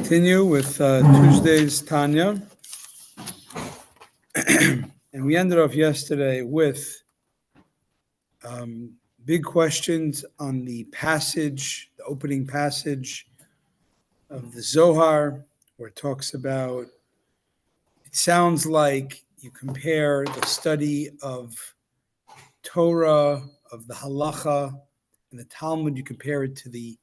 Continue with Tuesday's Tanya. And we ended off yesterday with big questions on the passage, the opening passage of the Zohar, where it talks about, it sounds like you compare the study of Torah, of the Halacha, and the Talmud, you compare it to the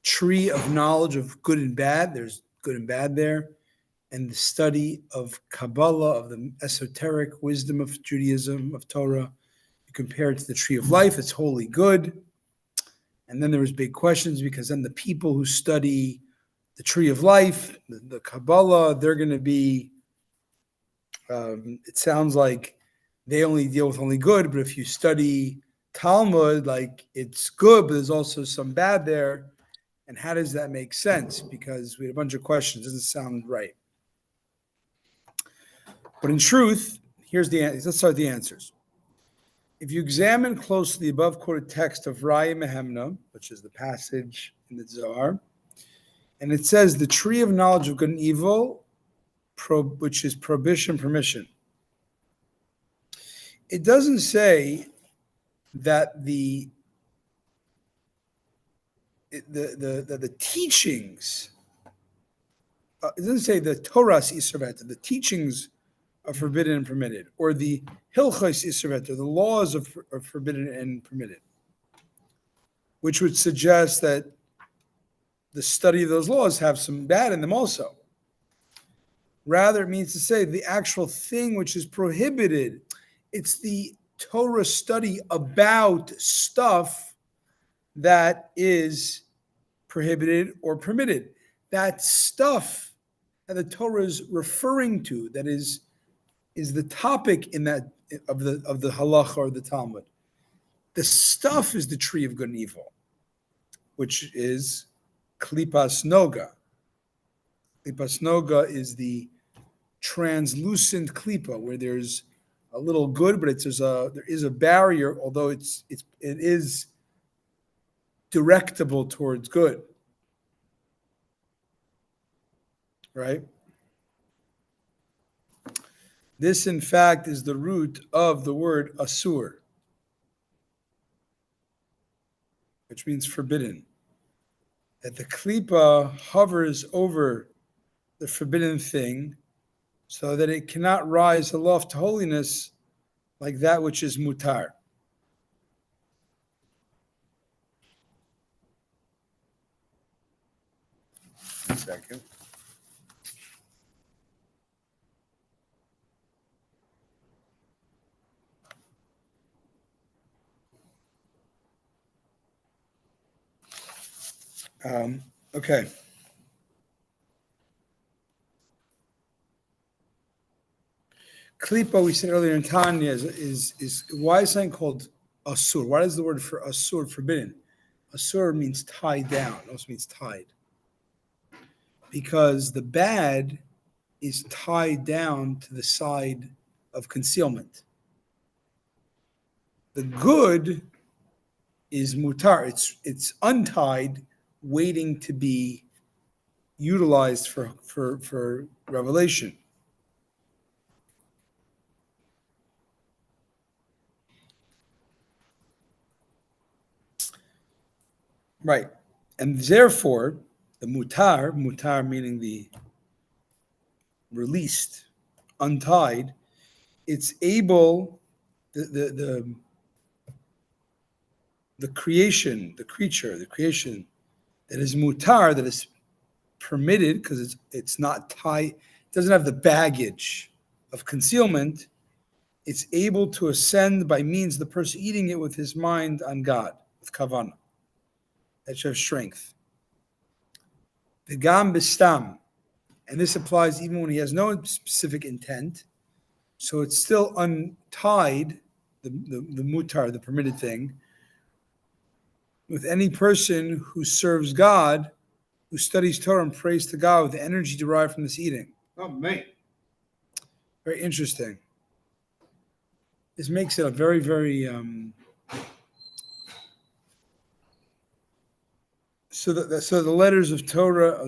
tree of knowledge of good and bad. There's good and bad there. And the study of Kabbalah, of the esoteric wisdom of Judaism, of Torah, you compare it to the tree of life. It's wholly good. And then there was big questions, because then the people who study the tree of life, the Kabbalah, they're going to be, it sounds like they only deal with only good. But if you study Talmud, like, it's good, but there's also some bad there. And how does that make sense? Because we had a bunch of questions. It doesn't sound right. But in truth, here's the answer. Let's start with the answers. If you examine closely the above quoted text of Raya Mehemna, which is the passage in the Zohar, and it says the tree of knowledge of good and evil, which is prohibition, permission. It doesn't say that the teachings, it doesn't say the Torah's Isservet, the teachings are forbidden and permitted, or the Hilchos Isservet, the laws are forbidden and permitted, which would suggest that the study of those laws have some bad in them also. Rather, it means to say the actual thing which is prohibited, it's the Torah study about stuff that is prohibited or permitted. That stuff that the Torah is referring to, that is the topic in that of the halacha or the Talmud. The stuff is the tree of good and evil, which is klipas noga. Klipas noga is the translucent klipa, where there's a little good, but there is a barrier, although it is directable towards good. Right? This, in fact, is the root of the word asur, which means forbidden. That the klipa hovers over the forbidden thing so that it cannot rise aloft to holiness like that which is mutar. 1 second. Okay. Klipa, we said earlier in Tanya, is why is something called asur? Why is the word for asur forbidden? Asur means tied down. It also means tied. Because the bad is tied down to the side of concealment. The good is mutar. It's untied, waiting to be utilized for revelation. Right. And therefore, the mutar meaning the released, untied, it's able, the creation, the creature, the creation that is mutar, that is permitted because it's not tied, it doesn't have the baggage of concealment, it's able to ascend by means of the person eating it with his mind on God, with kavanah. That should have strength. The gam bistam, and this applies even when he has no specific intent, so it's still untied, the mutar, the permitted thing, with any person who serves God, who studies Torah and prays to God with the energy derived from this eating. Oh, man. Very interesting. This makes it a very, very... So the letters of Torah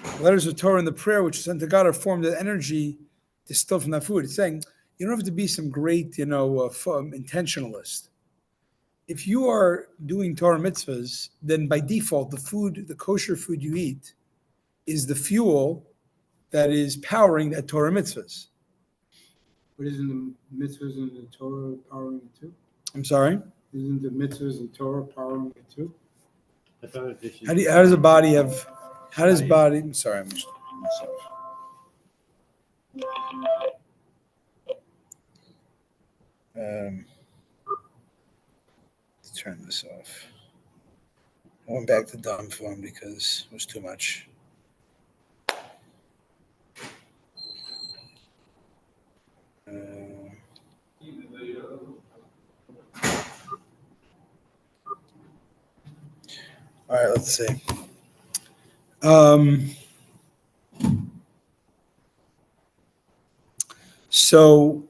The letters of Torah and the prayer which is sent to God are formed of energy distilled from that food. It's saying you don't have to be some great, intentionalist. If you are doing Torah mitzvahs, then by default, the food, the kosher food you eat, is the fuel that is powering that Torah mitzvahs. But isn't the mitzvahs and the Torah powering it too? I'm sorry? Isn't the mitzvahs and Torah powering it too? How does a body have, I'm sorry, I'm just myself. Let's turn this off. I went back to dumb phone because it was too much. All right, let's see. So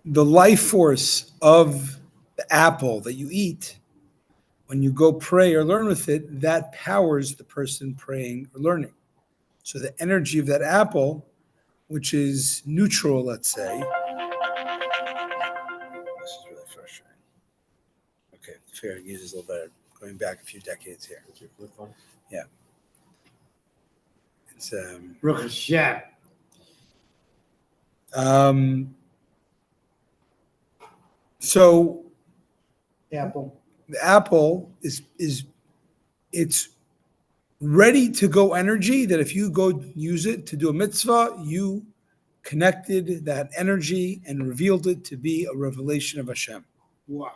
the life force of the apple that you eat, when you go pray or learn with it, that powers the person praying or learning. So the energy of that apple, which is neutral, let's say. This is really frustrating. Okay, fair use is a little better. Going back a few decades here. What's your flip phone? Yeah. It's so Apple. the apple is it's ready to go energy that if you go use it to do a mitzvah, you connected that energy and revealed it to be a revelation of Hashem. Wow.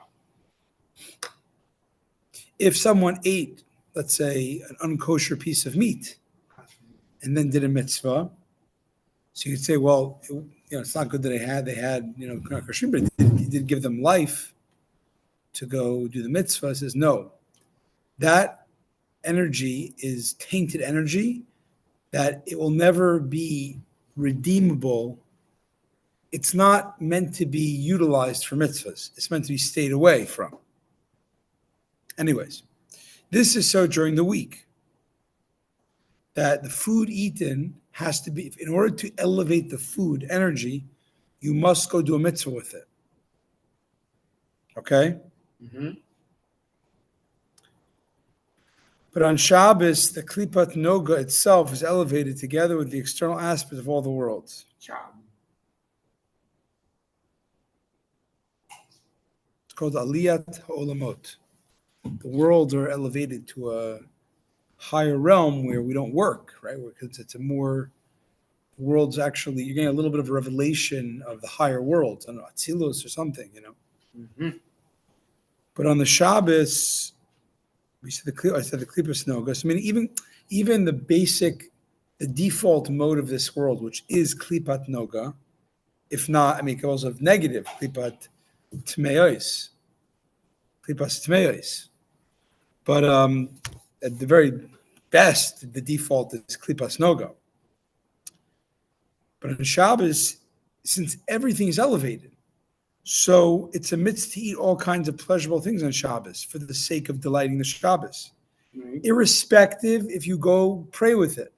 If someone ate, let's say, an unkosher piece of meat and then did a mitzvah, so you could say, well, it's not good that they had kosher, but it did give them life to go do the mitzvah. It says, no, that energy is tainted energy, that it will never be redeemable. It's not meant to be utilized for mitzvahs. It's meant to be stayed away from. Anyways, this is so during the week, that the food eaten has to be, in order to elevate the food energy, you must go do a mitzvah with it. Okay? Mm-hmm. But on Shabbos, the Klipat Noga itself is elevated together with the external aspect of all the worlds. It's called Aliyat Ha'olamot. The worlds are elevated to a higher realm where we don't work, right? Because it's a more, the world's actually, you're getting a little bit of a revelation of the higher worlds. I don't know, Atzilus or something, Mm-hmm. But on the Shabbos, I said the Klipas Nogas. I mean, even the basic, the default mode of this world, which is Klipat Noga, if not, it goes of negative Klipat Tmeos. Klipas Tmeos. But at the very best, the default is Klipas Noga. But on Shabbos, since everything is elevated, so it's a mitzvah to eat all kinds of pleasurable things on Shabbos for the sake of delighting the Shabbos, Right. irrespective if you go pray with it.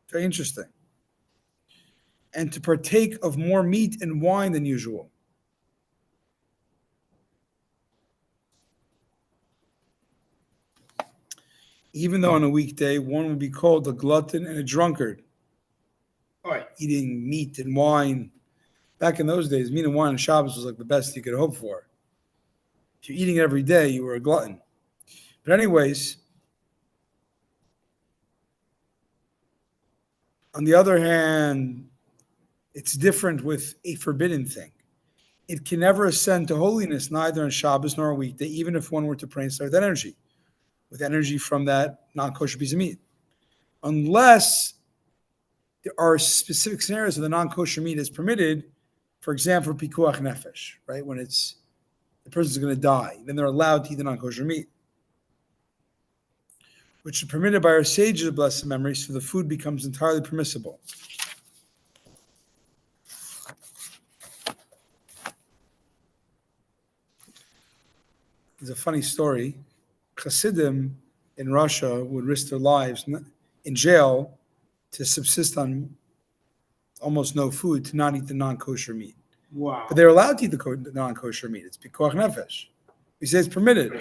Very interesting. And to partake of more meat and wine than usual. Even though on a weekday, one would be called a glutton and a drunkard. Right. Eating meat and wine. Back in those days, meat and wine on Shabbos was like the best you could hope for. If you're eating it every day, you were a glutton. But anyways, on the other hand, it's different with a forbidden thing. It can never ascend to holiness, neither on Shabbos nor on weekday, even if one were to pray and start with energy from that non-kosher piece of meat. Unless there are specific scenarios where the non-kosher meat is permitted, for example, pikuach nefesh, right? When it's the person's going to die, then they're allowed to eat the non-kosher meat, which is permitted by our sages of blessed memory, so the food becomes entirely permissible. There's a funny story. Chassidim, in Russia would risk their lives in jail to subsist on almost no food, to not eat the non-kosher meat. Wow. But they're allowed to eat the non-kosher meat. It's pikuach nefesh. We say it's permitted.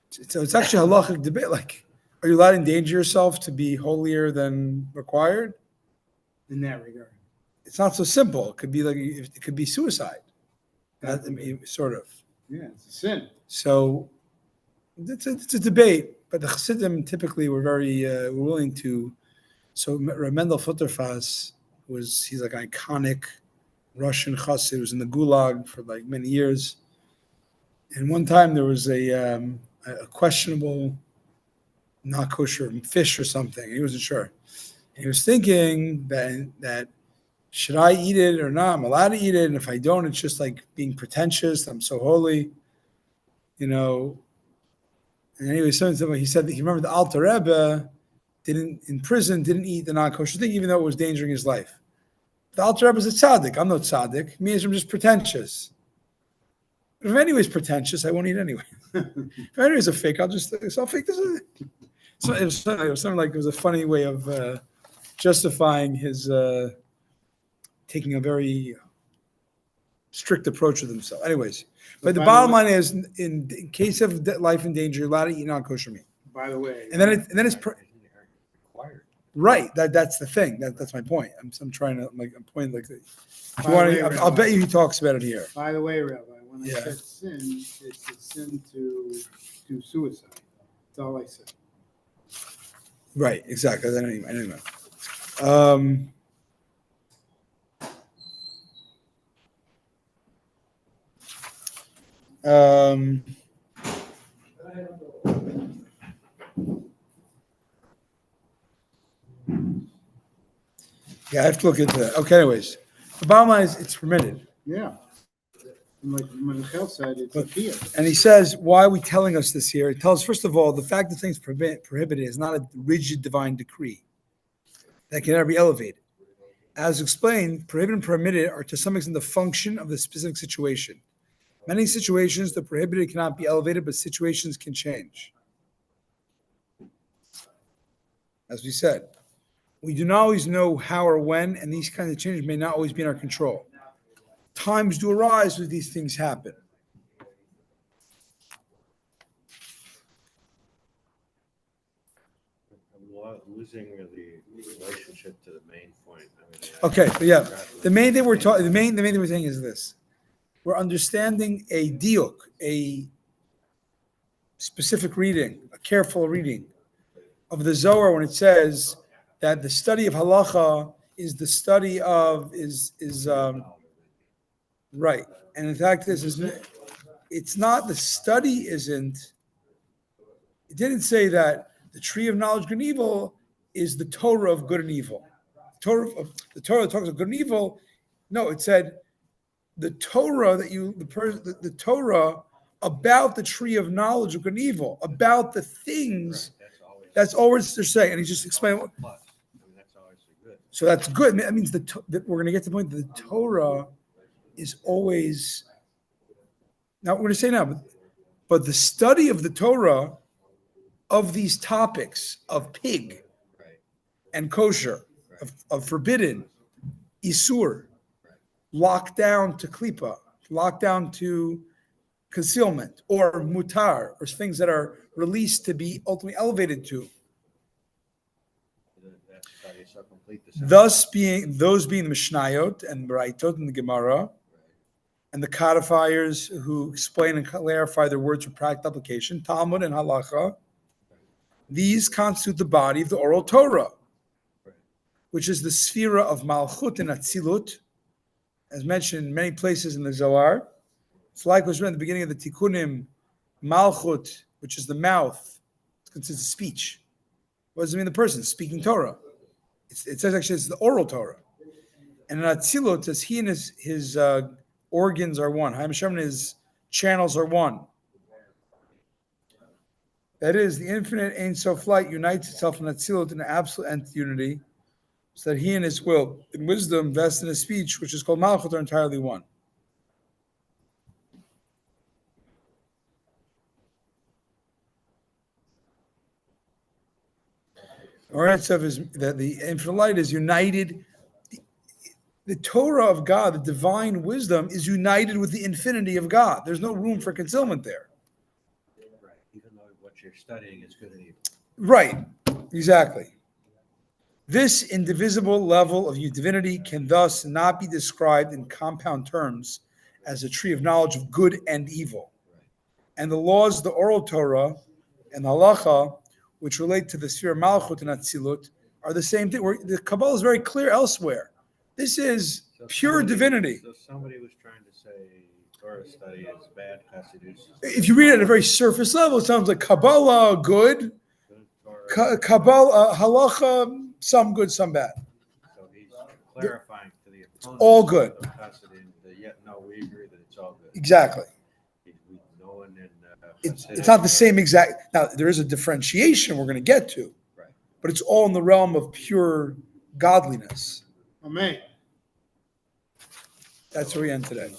So it's actually a halachic debate. Like, are you allowed to endanger yourself to be holier than required? In that regard. It's not so simple. It could be suicide. I mean, sort of. Yeah, it's a sin. So it's a debate. But the Chassidim typically were very willing to. So Mendel Futterfass he's like an iconic Russian chassid. Was in the Gulag for like many years. And one time there was a questionable, not kosher fish or something. He wasn't sure. And he was thinking that should I eat it or not? I'm allowed to eat it, and if I don't, it's just like being pretentious. I'm so holy, And anyway, something he said that he remembered the Alter Rebbe didn't eat the non kosher thing, even though it was endangering his life. The Alter Rebbe is a tzaddik. I'm no tzaddik. Me, I'm just pretentious. If anybody's pretentious, I won't eat anyway. If anybody's a fake, I'll fake this. So it was something like it was a funny way of justifying his taking a very strict approach with himself. Anyways, but the bottom line is, in case of life in danger, you're allowed to eat non-kosher meat. By the way, and then it's required. Right. That's the thing. That's my point. I'm trying to I'm pointing like. If you want to, I'll bet you he talks about it here. By the way, Rabbi, when I said sin, it's a sin to do suicide. That's all I said. Right, exactly. I don't even know. Yeah, I have to look into that. Okay, anyways. The bottom line is it's permitted. Yeah. Like Michael said, it's a fear. And he says, why are we telling us this here? It tells, first of all, the fact that things prohibited is not a rigid divine decree that can never be elevated. As explained, prohibited and permitted are to some extent the function of the specific situation. Many situations, the prohibited cannot be elevated, but situations can change. As we said, we do not always know how or when, and these kinds of changes may not always be in our control. Times do arise when these things happen. I'm losing the relationship to the main point. Okay, but yeah, the main thing we're talking, the main thing we're saying is this: we're understanding a diuk, a specific reading, a careful reading of the Zohar when it says that the study of halacha is the study of right, and in fact, it's not the study isn't. It didn't say that the tree of knowledge, good and evil, is the Torah of good and evil. The Torah talks of good and evil. No, it said the Torah the Torah about the tree of knowledge of good and evil, about the things. That's all they're saying, and he just explained. So that's good. That means that we're going to get to the point that the Torah is always. Now we're going to say now, but the study of the Torah of these topics of pig and kosher, of forbidden, isur, locked down to klipa, locked down to concealment, or mutar, or things that are released to be ultimately elevated to. Those being the Mishnayot and Braitot and the Gemara, and the codifiers who explain and clarify their words for practical application, Talmud and Halacha. These constitute the body of the oral Torah, which is the sphera of Malchut and Atzilut, as mentioned in many places in the Zohar. It's like was written at the beginning of the Tikkunim, Malchut, which is the mouth, it consists of speech. What does it mean? The person speaking Torah. It says actually it's the oral Torah. And in Atzilut, it says he and his organs are one. Hashem and his channels are one. That is, the infinite Ein Sof light unites itself in Atzilut in absolute nth unity, so that he and his will and wisdom vest in his speech, which is called Malchut, are entirely one. Or Etzav is that the infinite light is united. The Torah of God, the divine wisdom, is united with the infinity of God. There's no room for concealment there. Right. Even though what you're studying is good and evil. Right, exactly. This indivisible level of divinity can thus not be described in compound terms as a tree of knowledge of good and evil. And the laws of the oral Torah and halacha, which relate to the sphere of Malchut and Atzilut, are the same thing. The Kabbalah is very clear elsewhere. This is pure divinity. So somebody was trying to say Torah study is bad Hasidus. If you read it at a very surface level, it sounds like Kabbalah, good, Kabbalah, halacha, some good, some bad. So he's clarifying to the opponents all good. of Hasidim that yet no, we agree that it's all good. Exactly. No one in It's not the same exact. Now, there is a differentiation we're going to get to, Right. but it's all in the realm of pure godliness. Amen. That's where we end today.